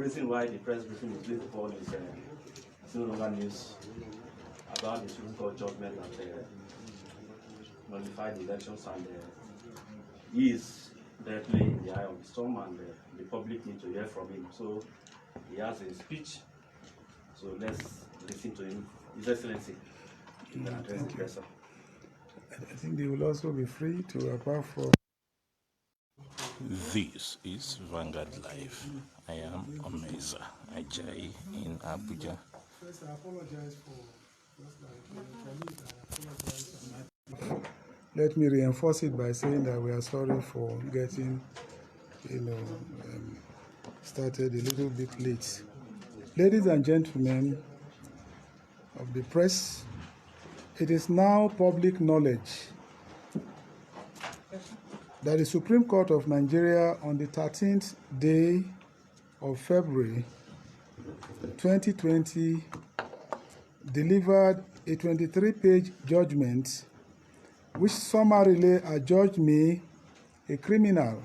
reason why the press briefing is being called is no longer news about the Supreme Court judgment that nullified the elections, and he is directly in the eye of the storm, and the public need to hear from him. So he has a speech. So let's listen to him. His Excellency. Thank you. I think they will also be free to apart for. This is Vanguard Live. I am Omeza Ajayi in Abuja. First, I apologize for let me reinforce it by saying that we are sorry for getting, started a little bit late. Ladies and gentlemen of the press, it is now public knowledge that the Supreme Court of Nigeria on the 13th day of February 2020 delivered a 23-page judgment which summarily adjudged me a criminal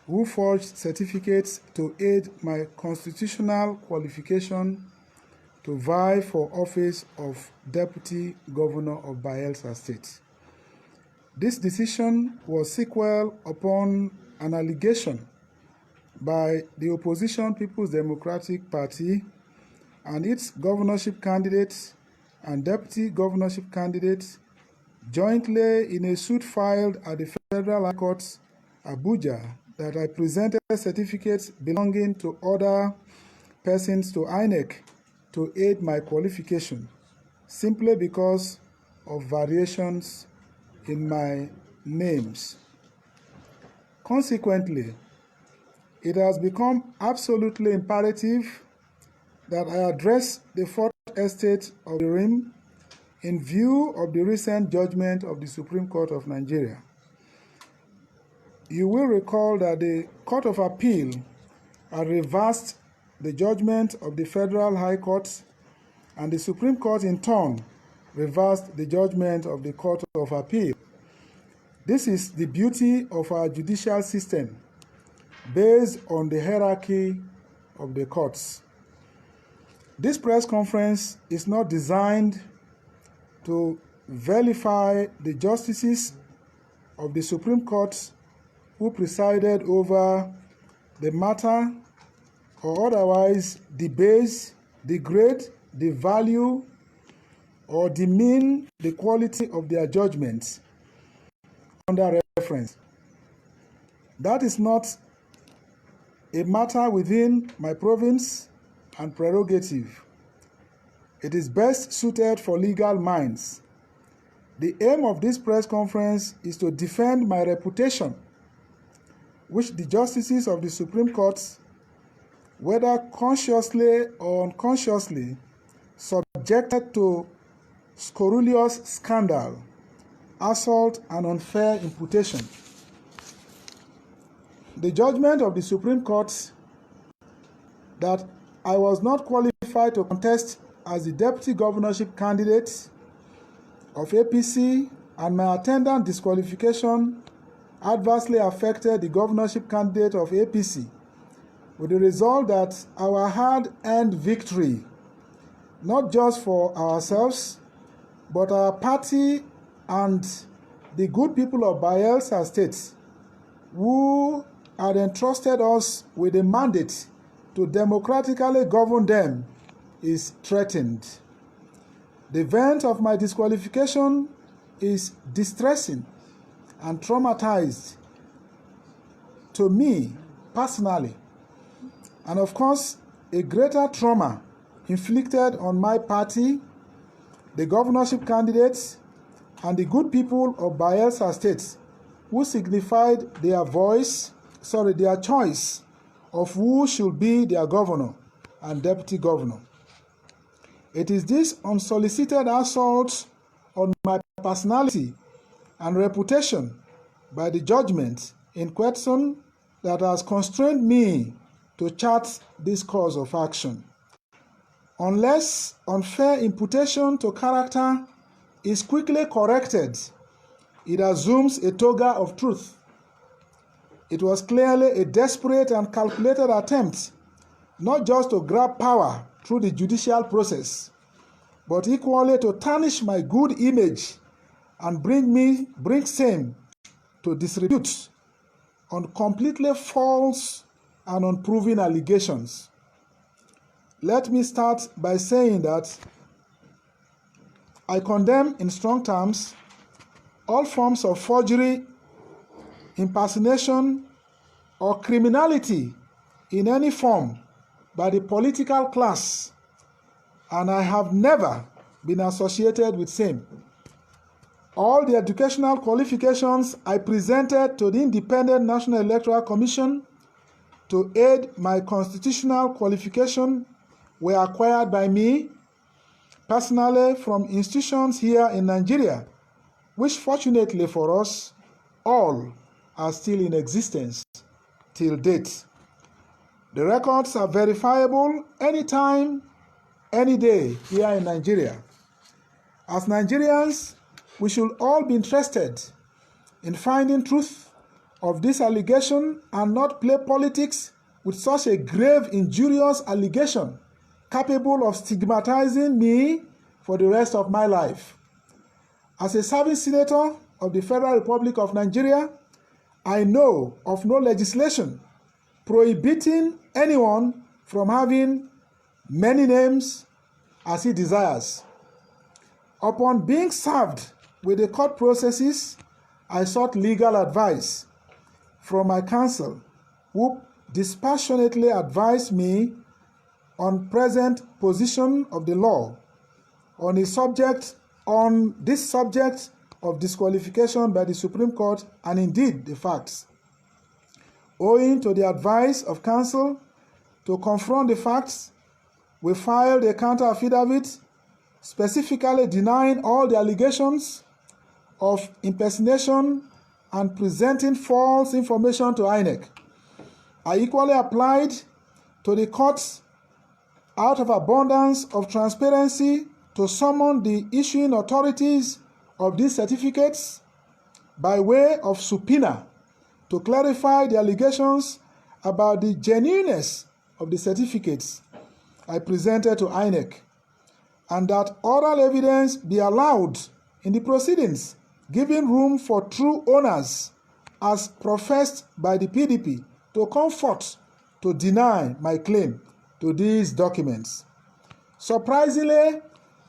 who forged certificates to aid my constitutional qualification to vie for office of Deputy Governor of Bayelsa State. This decision was sequel upon an allegation by the opposition People's Democratic Party and its governorship candidate and deputy governorship candidate jointly in a suit filed at the Federal High Court, Abuja, that I presented certificates belonging to other persons to INEC to aid my qualification, simply because of variations in my names. Consequently, it has become absolutely imperative that I address the Fourth Estate of the Rim in view of the recent judgment of the Supreme Court of Nigeria. You will recall that the Court of Appeal had reversed the judgment of the Federal High Court, and the Supreme Court in turn reversed the judgment of the Court of Appeal. This is the beauty of our judicial system, based on the hierarchy of the courts. This press conference is not designed to vilify the justices of the Supreme Court who presided over the matter, or otherwise debase, degrade, devalue, or demean the quality of their judgments under reference. That is not a matter within my province and prerogative. It is best suited for legal minds. The aim of this press conference is to defend my reputation, which the justices of the Supreme Court, whether consciously or unconsciously, subjected to scurrilous scandal, assault, and unfair imputation. The judgment of the Supreme Court that I was not qualified to contest as the deputy governorship candidate of APC and my attendant disqualification adversely affected the governorship candidate of APC, with the result that our hard-earned victory, not just for ourselves, but our party and the good people of Bayelsa State, who had entrusted us with a mandate to democratically govern them, is threatened. The event of my disqualification is distressing and traumatized to me personally, and of course a greater trauma inflicted on my party, the governorship candidates, and the good people of Bayelsa State, who signified their choice of who should be their governor and deputy governor. It is this unsolicited assault on my personality and reputation by the judgment in question that has constrained me to chart this course of action. Unless unfair imputation to character is quickly corrected, it assumes a toga of truth. It was clearly a desperate and calculated attempt not just to grab power through the judicial process, but equally to tarnish my good image and bring shame to disrepute on completely false and unproven allegations. Let me start by saying that I condemn in strong terms all forms of forgery, impersonation, or criminality in any form by the political class, and I have never been associated with same. All the educational qualifications I presented to the Independent National Electoral Commission to aid my constitutional qualification were acquired by me personally from institutions here in Nigeria, which fortunately for us, all are still in existence till date. The records are verifiable anytime, any day here in Nigeria. As Nigerians, we should all be interested in finding truth of this allegation and not play politics with such a grave, injurious allegation capable of stigmatizing me for the rest of my life. As a serving senator of the Federal Republic of Nigeria, I know of no legislation prohibiting anyone from having many names as he desires. Upon being served with the court processes, I sought legal advice from my counsel, who dispassionately advised me on present position of the law on this subject of disqualification by the Supreme Court, and indeed the facts. Owing to the advice of counsel to confront the facts, we filed a counter affidavit specifically denying all the allegations of impersonation and presenting false information to INEC. I equally applied to the courts out of abundance of transparency to summon the issuing authorities of these certificates by way of subpoena to clarify the allegations about the genuineness of the certificates I presented to INEC, and that oral evidence be allowed in the proceedings, giving room for true owners as professed by the PDP to come forth to deny my claim to these documents. Surprisingly,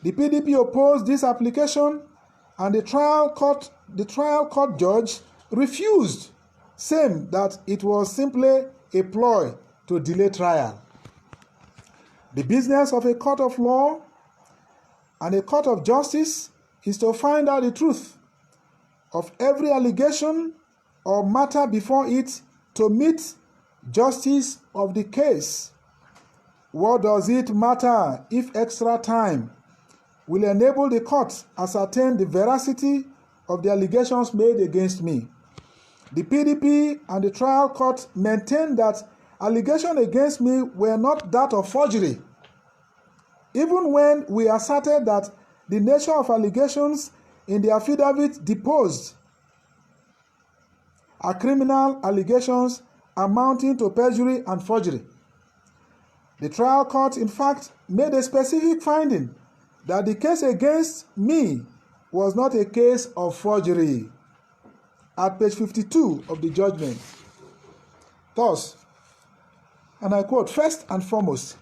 the PDP opposed this application, and the trial court judge refused, saying that it was simply a ploy to delay trial. The business of a court of law and a court of justice is to find out the truth of every allegation or matter before it to meet justice of the case. What does it matter if extra time will enable the court ascertain the veracity of the allegations made against me? The PDP and the trial court maintained that allegations against me were not that of forgery, even when we asserted that the nature of allegations in the affidavit deposed are criminal allegations amounting to perjury and forgery. The trial court, in fact, made a specific finding that the case against me was not a case of forgery at page 52 of the judgment. Thus, and I quote, "First and foremost,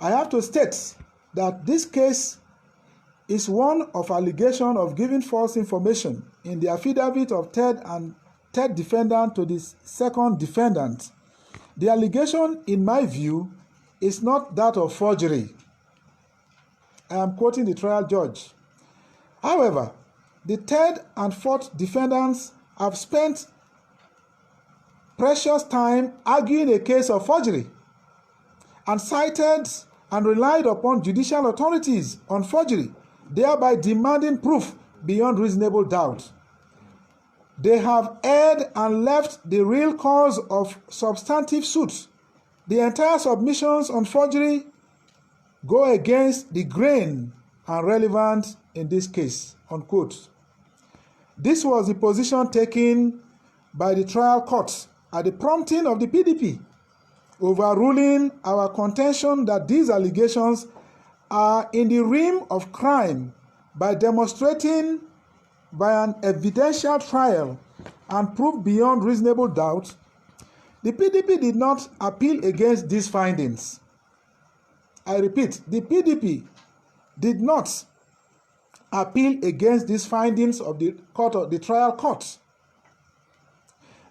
I have to state that this case is one of allegation of giving false information in the affidavit of third defendant to the second defendant. The allegation, in my view, is not that of forgery." I am quoting the trial judge. However, the third and fourth defendants have spent precious time arguing a case of forgery and cited and relied upon judicial authorities on forgery, thereby demanding proof beyond reasonable doubt. They have erred and left the real cause of substantive suits. The entire submissions on forgery go against the grain and relevant in this case, unquote. This was the position taken by the trial court at the prompting of the PDP, overruling our contention that these allegations are in the realm of crime by demonstrating by an evidential trial and proof beyond reasonable doubt, the PDP did not appeal against these findings. I repeat, the PDP did not appeal against these findings of the trial court.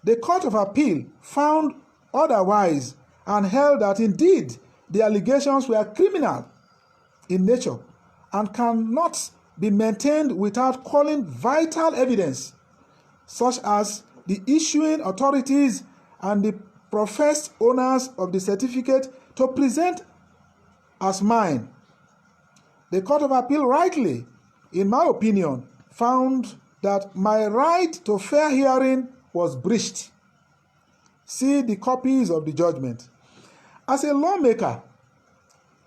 The Court of Appeal found otherwise and held that indeed the allegations were criminal in nature and cannot be maintained without calling vital evidence, such as the issuing authorities and the professed owners of the certificate to present as mine. The Court of Appeal rightly, in my opinion, found that my right to fair hearing was breached. See the copies of the judgment. As a lawmaker,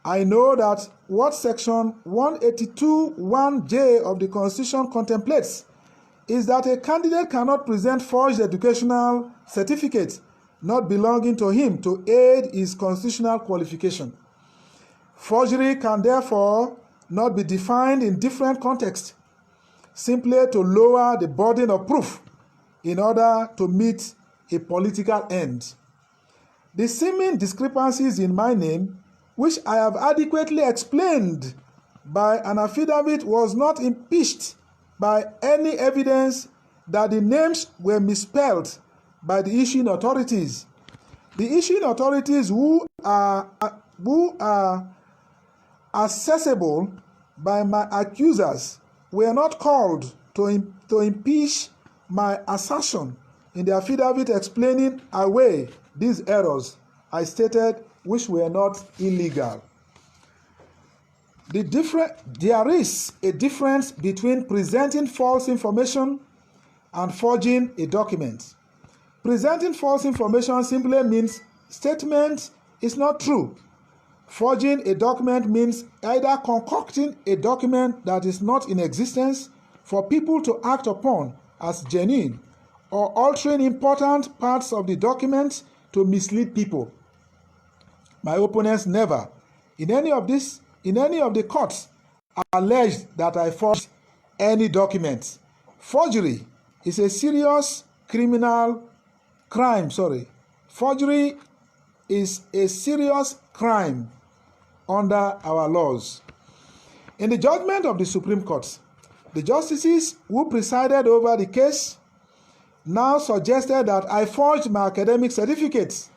I know that what Section 182(1)(j) of the Constitution contemplates is that a candidate cannot present forged educational certificates not belonging to him to aid his constitutional qualification. Forgery can therefore not be defined in different contexts, simply to lower the burden of proof in order to meet a political end. The seeming discrepancies in my name, which I have adequately explained by an affidavit, was not impeached by any evidence that the names were misspelled by the issuing authorities. The issuing authorities who are accessible by my accusers were not called to impeach my assertion in the affidavit explaining away these errors I stated, which were not illegal. There is a difference between presenting false information and forging a document. Presenting false information simply means statement is not true. Forging a document means either concocting a document that is not in existence for people to act upon as genuine, or altering important parts of the document to mislead people. My opponents never, in any of the courts, alleged that I forged any document. Forgery is a serious criminal crime. Forgery is a serious crime under our laws. In the judgment of the Supreme Court, the justices who presided over the case now suggested that I forged my academic certificates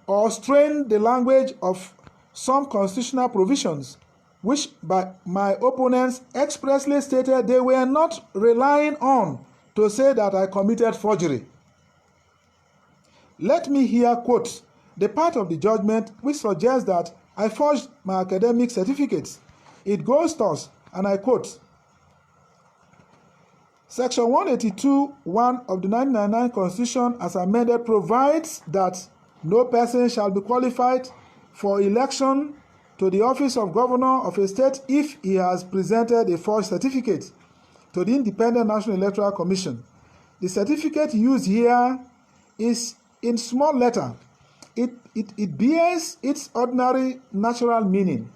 or strained the language of some constitutional provisions, which by my opponents expressly stated they were not relying on to say that I committed forgery. Let me here quote the part of the judgment which suggests that I forged my academic certificates. It goes thus, and I quote, Section 182(1) of the 1999 Constitution as amended provides that no person shall be qualified for election to the office of governor of a state if he has presented a forged certificate to the Independent National Electoral Commission. The certificate used here is in small letter. It bears its ordinary natural meaning.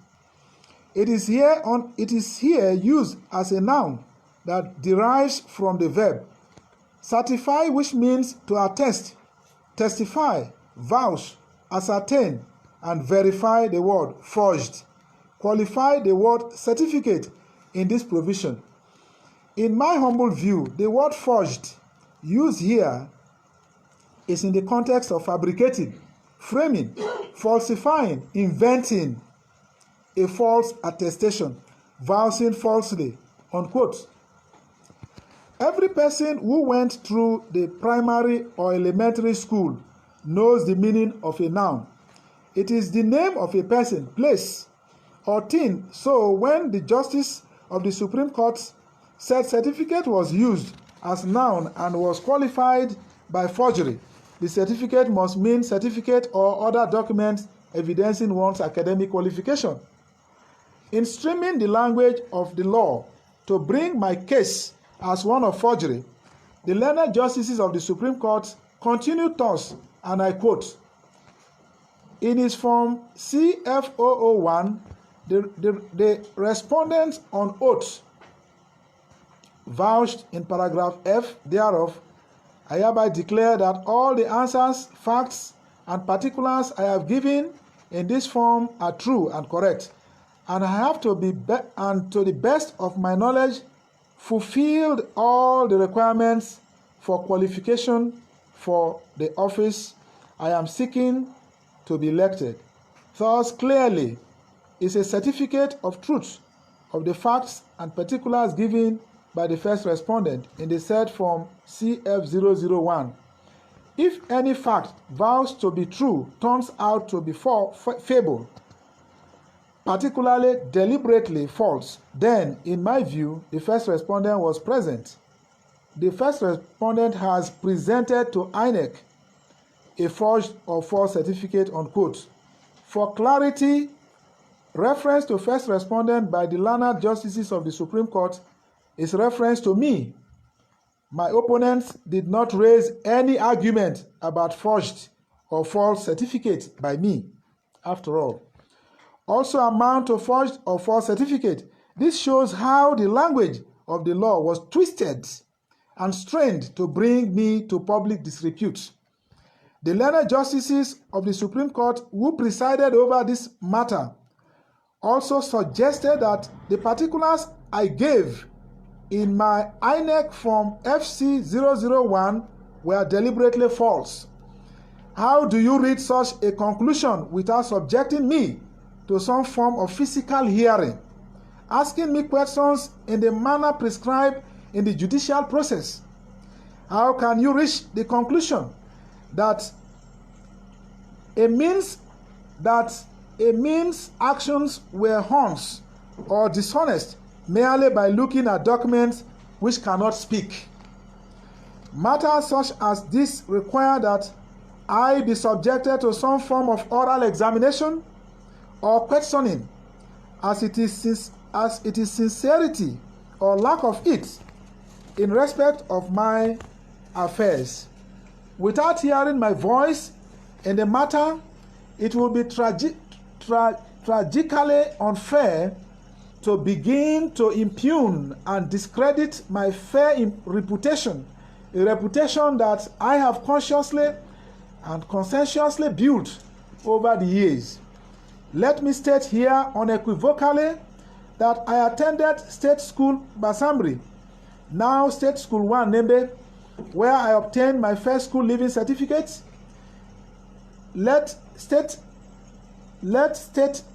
It is here used as a noun that derives from the verb certify, which means to attest, testify, vouch, ascertain, and verify, the word forged. Qualify, the word certificate in this provision. In my humble view, the word forged used here is in the context of fabricating, framing, falsifying, inventing a false attestation, vouching falsely, unquote. Every person who went through the primary or elementary school knows the meaning of a noun. It is the name of a person, place, or thing. So when the justice of the Supreme Court said certificate was used as noun and was qualified by forgery, the certificate must mean certificate or other document evidencing one's academic qualification. In streaming the language of the law to bring my case as one of forgery, the learned justices of the Supreme Court continued thus, and I quote, In his form CF001, the respondent on oath vouched in paragraph F thereof, I hereby declare that all the answers, facts, and particulars I have given in this form are true and correct, and I have to the best of my knowledge fulfilled all the requirements for qualification for the office I am seeking to be elected. Thus, clearly, is a certificate of truth of the facts and particulars given by the first respondent in the said form CF001. If any fact vows to be true turns out to be fable, particularly deliberately false, then, in my view, the first respondent was present. The first respondent has presented to INEC a forged or false certificate, unquote. For clarity, reference to first respondent by the learned justices of the Supreme Court is reference to me. My opponents did not raise any argument about forged or false certificate by me, after all. Also amount to forged or false certificate. This shows how the language of the law was twisted and strained to bring me to public disrepute. The learned justices of the Supreme Court who presided over this matter also suggested that the particulars I gave in my INEC form FC001 were deliberately false. How do you read such a conclusion without subjecting me to some form of physical hearing, asking me questions in the manner prescribed in the judicial process? How can you reach the conclusion that a means actions were honest or dishonest merely by looking at documents which cannot speak? Matters such as this require that I be subjected to some form of oral examination or questioning, as it is sincerity or lack of it in respect of my affairs. Without hearing my voice in the matter, it will be tragically unfair to begin to impugn and discredit my fair reputation, a reputation that I have consciously and conscientiously built over the years. Let me state here unequivocally that I attended State School Basambri, now State School 1 Nembe, where I obtained my first school leaving certificate. Let me state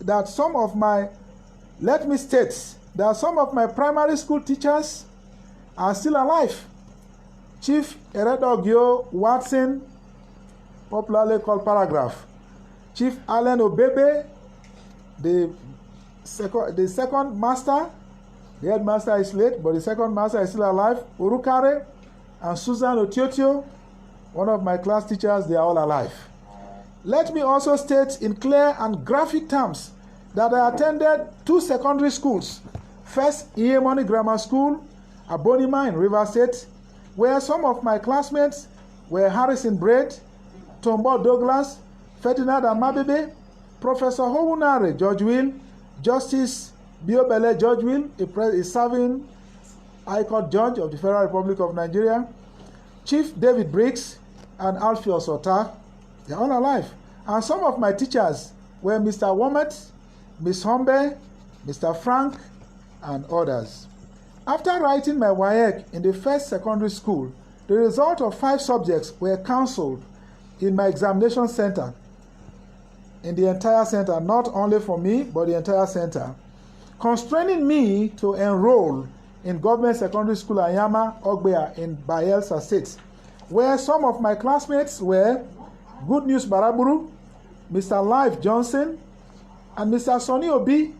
that some of my primary school teachers are still alive. Chief Eredogio Watson, popularly called Paragraph, Chief Allen Obebe, the second master, the headmaster is late, but the second master is still alive, Urukare, and Susan Otiotio, one of my class teachers, they are all alive. Let me also state in clear and graphic terms that I attended 2 secondary schools. First, Iemoni Grammar School, Abonima in River State, where some of my classmates were Harrison Braid, Tombo Douglas, Ferdinand Amabebe, Professor Howunare George Will, Justice Biobele George Will, a serving High Court Judge of the Federal Republic of Nigeria, Chief David Briggs, and Alpheus Ota. They are all alive. And some of my teachers were Mr. Womet, Miss Hombe, Mr. Frank, and others. After writing my WAEC in the first secondary school, the result of 5 subjects were cancelled in my examination center, in the entire center, not only for me, but the entire center, constraining me to enroll in government secondary school Ayama Ogbea in Bayelsa State, where some of my classmates were Good News Baraburu, Mr. Life Johnson, and Mr. Sonny Obi,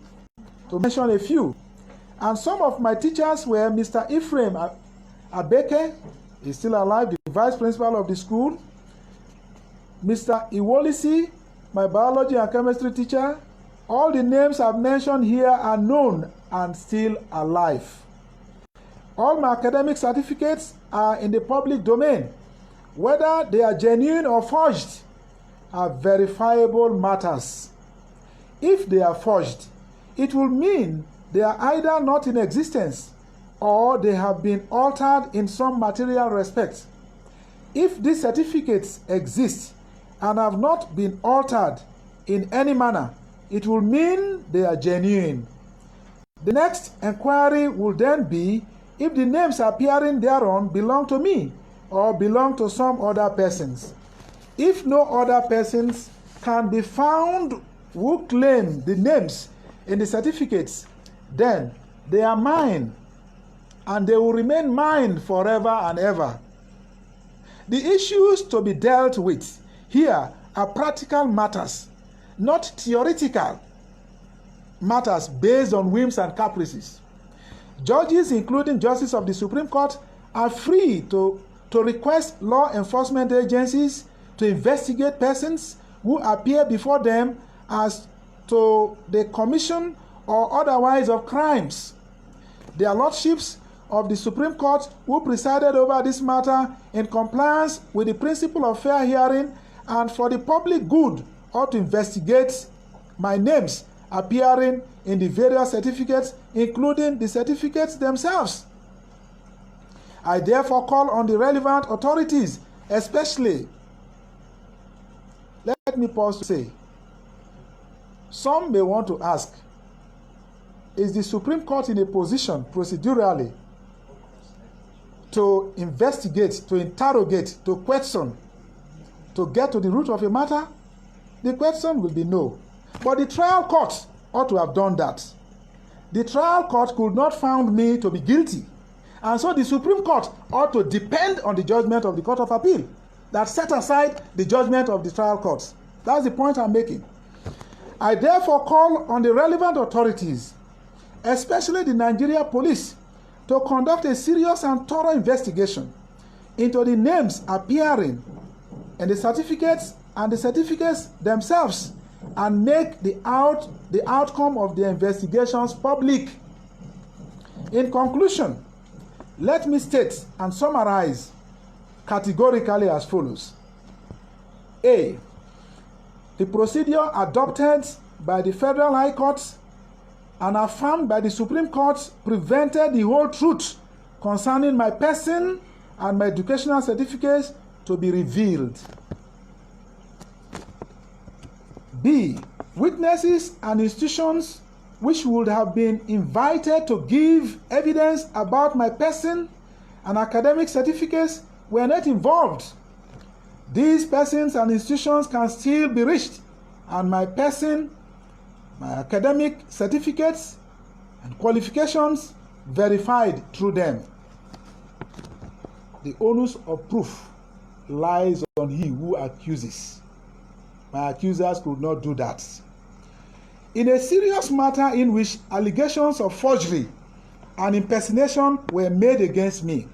to mention a few. And some of my teachers were Mr. Ephraim Abeke, he's still alive, the vice principal of the school, Mr. Iwolisi, my biology and chemistry teacher. All the names I've mentioned here are known and still alive. All my academic certificates are in the public domain. Whether they are genuine or forged, are verifiable matters. If they are forged, it will mean they are either not in existence or they have been altered in some material respect. If these certificates exist and have not been altered in any manner, it will mean they are genuine. The next inquiry will then be if the names appearing thereon belong to me or belong to some other persons. If no other persons can be found who claim the names in the certificates, then they are mine, and they will remain mine forever and ever. The issues to be dealt with here are practical matters, not theoretical matters based on whims and caprices. Judges, including justices of the Supreme Court, are free to request law enforcement agencies to investigate persons who appear before them as to the commission or otherwise of crimes. Their lordships of the Supreme Court, who presided over this matter in compliance with the principle of fair hearing and for the public good, ought to investigate my names appearing in the various certificates, including the certificates themselves. I therefore call on the relevant authorities, especially, let me pause to say, some may want to ask, is the Supreme Court in a position procedurally to investigate, to interrogate, to question, to get to the root of a matter? The question will be no. But the trial court ought to have done that. The trial court could not find me to be guilty. And so the Supreme Court ought to depend on the judgment of the Court of Appeal that set aside the judgment of the trial courts. That's the point I'm making. I therefore call on the relevant authorities, especially the Nigeria police, to conduct a serious and thorough investigation into the names appearing in the certificates and the certificates themselves, and make the outcome of the investigations public. In conclusion, let me state and summarize categorically as follows. A. The procedure adopted by the Federal High Court and affirmed by the Supreme Court prevented the whole truth concerning my person and my educational certificates to be revealed. B. Witnesses and institutions which would have been invited to give evidence about my person and academic certificates were not involved. These persons and institutions can still be reached, and my person, my academic certificates and qualifications verified through them. The onus of proof lies on he who accuses. My accusers could not do that. In a serious matter in which allegations of forgery and impersonation were made against me,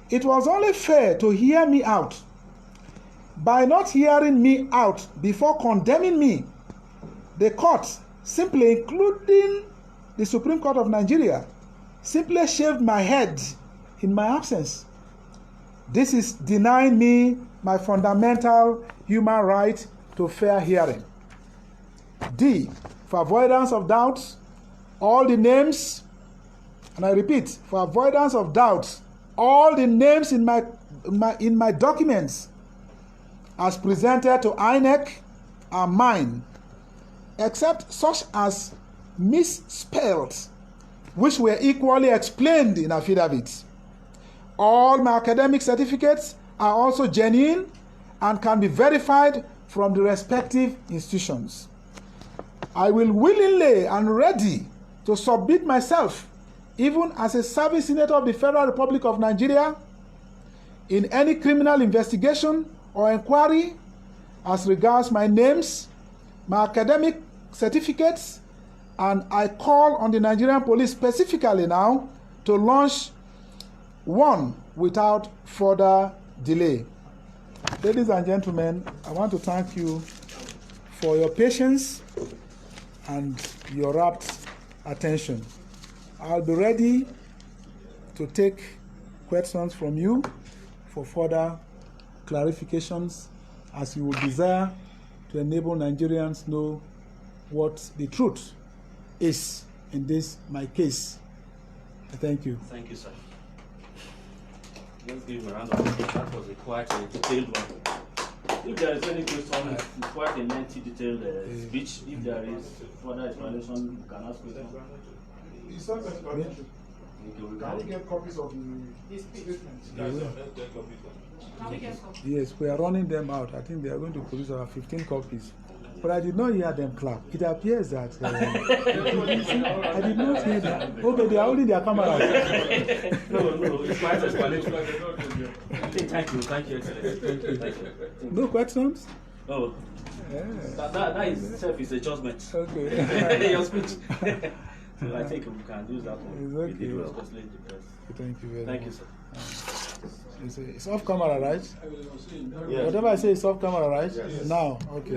it was only fair to hear me out. By not hearing me out before condemning me, the court, simply including the Supreme Court of Nigeria, simply shaved my head in my absence. This is denying me my fundamental human right to fair hearing. D. For avoidance of doubt, all the names, and I repeat, for avoidance of doubt, all the names in my documents as presented to INEC are mine, except such as misspelled, which were equally explained in affidavits. All my academic certificates are also genuine and can be verified from the respective institutions. I will willingly and ready to submit myself, even as a serving senator of the Federal Republic of Nigeria, in any criminal investigation or inquiry as regards my names, my academic certificates, and I call on the Nigerian police specifically now to launch one without further delay. Ladies and gentlemen, I want to thank you for your patience and your rapt attention. I'll be ready to take questions from you for further clarifications as you would desire to enable Nigerians know what the truth is in this, my case. Thank you. Thank you, sir. Let's give him a round of applause. That was quite a detailed one. If there is any question, it's quite a lengthy, detailed speech. If there is further explanation, you can ask questions. It's self-explanatory. Can we get copies of the statements? Yes, we are running them out. I think they are going to produce about 15 copies. But I did not hear them clap. It appears that I did not hear them. Okay, they are holding their cameras. No, it's quite explanatory. Thank you, Excellency. Thank you. No questions? Oh, Yeah. that itself is a judgment. Okay. Your speech. So I think we can use that one. It's okay. We did well, especially in the press. Thank you very much. Thank you, sir. It's off camera, right? Yeah. Whatever I say is off camera, right? Yes. Now, okay.